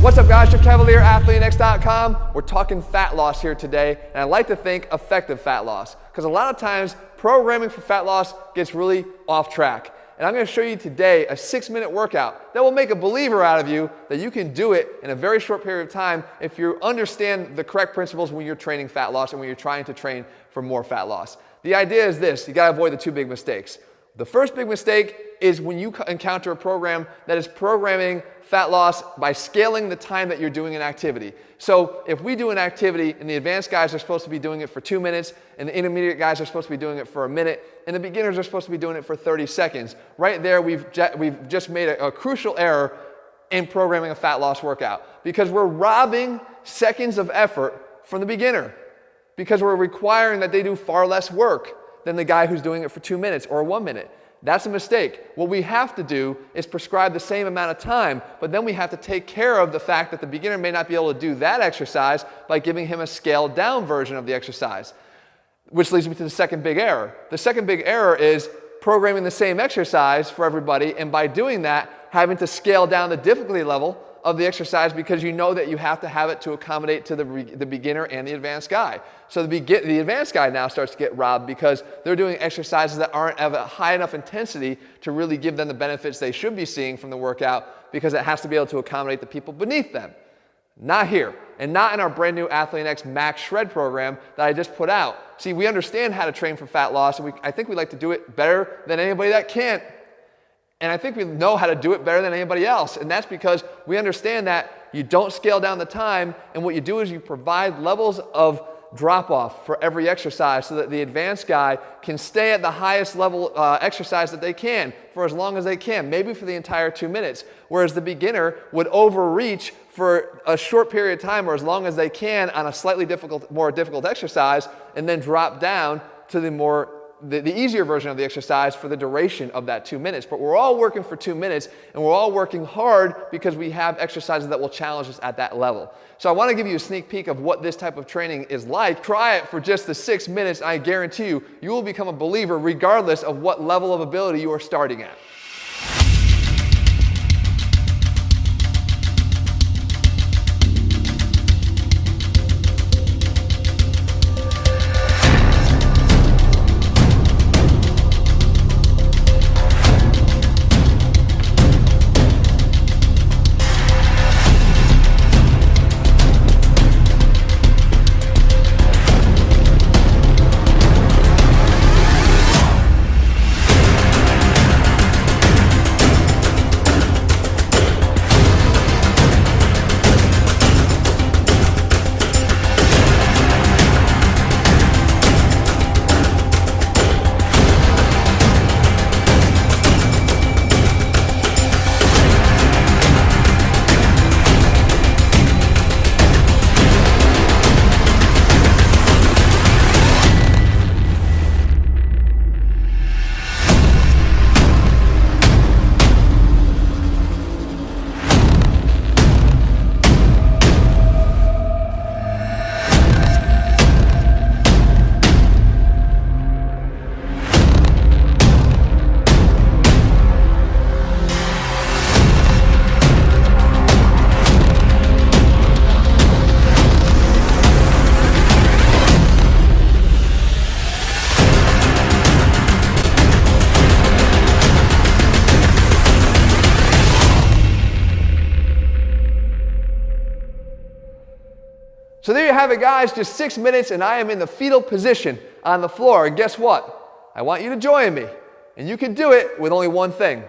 What's up guys, Jeff Cavaliere, AthleanX.com. We're talking fat loss here today, and I like to think effective fat loss, because a lot of times programming for fat loss gets really off track. And I'm going to show you today a 6-minute workout that will make a believer out of you that you can do it in a very short period of time if you understand the correct principles when you're training fat loss and when you're trying to train for more fat loss. The idea is this: you got to avoid the two big mistakes. The first big mistake is when you encounter a program that is programming fat loss by scaling the time that you're doing an activity. So if we do an activity and the advanced guys are supposed to be doing it for 2 minutes, and the intermediate guys are supposed to be doing it for a minute, and the beginners are supposed to be doing it for 30 seconds, right there we've just made a crucial error in programming a fat loss workout, because we're robbing seconds of effort from the beginner, because we're requiring that they do far less work than the guy who's doing it for 2 minutes or 1 minute. That's a mistake. What we have to do is prescribe the same amount of time, but then we have to take care of the fact that the beginner may not be able to do that exercise by giving him a scaled down version of the exercise. Which leads me to the second big error. The second big error is programming the same exercise for everybody, and by doing that, having to scale down the difficulty level of the exercise, because you know that you have to have it to accommodate to the beginner and the advanced guy. So the advanced guy now starts to get robbed because they're doing exercises that aren't of a high enough intensity to really give them the benefits they should be seeing from the workout, because it has to be able to accommodate the people beneath them. Not here, and not in our brand new AthleanX Max Shred program that I just put out. See, we understand how to train for fat loss, and I think we like to do it better than anybody that can't. And I think we know how to do it better than anybody else. And that's because we understand that you don't scale down the time, and what you do is you provide levels of drop-off for every exercise so that the advanced guy can stay at the highest level exercise that they can for as long as they can, maybe for the entire 2 minutes, whereas the beginner would overreach for a short period of time or as long as they can on a slightly more difficult exercise, and then drop down to the easier version of the exercise for the duration of that 2 minutes. But we're all working for 2 minutes, and we're all working hard because we have exercises that will challenge us at that level. So I want to give you a sneak peek of what this type of training is like. Try it for just the 6 minutes, and I guarantee you, you will become a believer regardless of what level of ability you are starting at. So there you have it guys, just 6 minutes and I am in the fetal position on the floor. And guess what? I want you to join me. And you can do it with only one thing: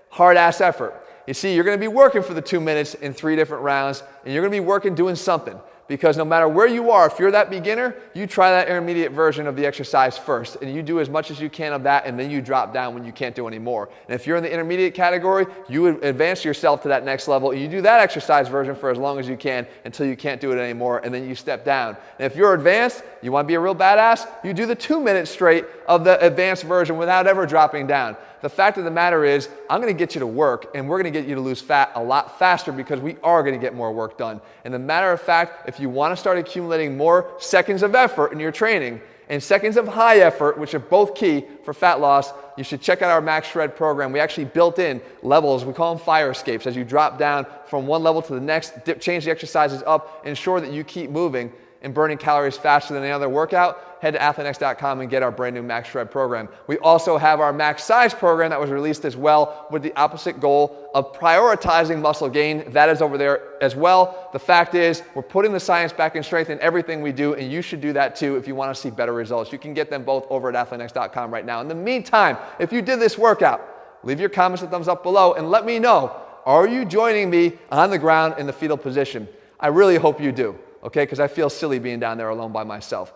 hard-ass effort. You see, you're going to be working for the 2 minutes in 3 different rounds, and you're going to be working doing something. Because no matter where you are, if you're that beginner, you try that intermediate version of the exercise first, and you do as much as you can of that, and then you drop down when you can't do any more. And if you're in the intermediate category, you would advance yourself to that next level, and you do that exercise version for as long as you can until you can't do it anymore, and then you step down. And if you're advanced, you want to be a real badass, you do the 2 minutes straight of the advanced version without ever dropping down. The fact of the matter is, I'm going to get you to work, and we're going to get you to lose fat a lot faster because we are going to get more work done. And the matter of fact, if you want to start accumulating more seconds of effort in your training, and seconds of high effort, which are both key for fat loss, you should check out our Max Shred program. We actually built in levels, we call them fire escapes. As you drop down from one level to the next, change the exercises up, ensure that you keep moving and burning calories faster than any other workout. Head to athleanx.com and get our brand new Max Shred program. We also have our Max Size program that was released as well with the opposite goal of prioritizing muscle gain. That is over there as well. The fact is, we're putting the science back in strength in everything we do, and you should do that too if you want to see better results. You can get them both over at athleanx.com right now. In the meantime, if you did this workout, leave your comments and thumbs up below and let me know, are you joining me on the ground in the fetal position? I really hope you do, okay? Because I feel silly being down there alone by myself.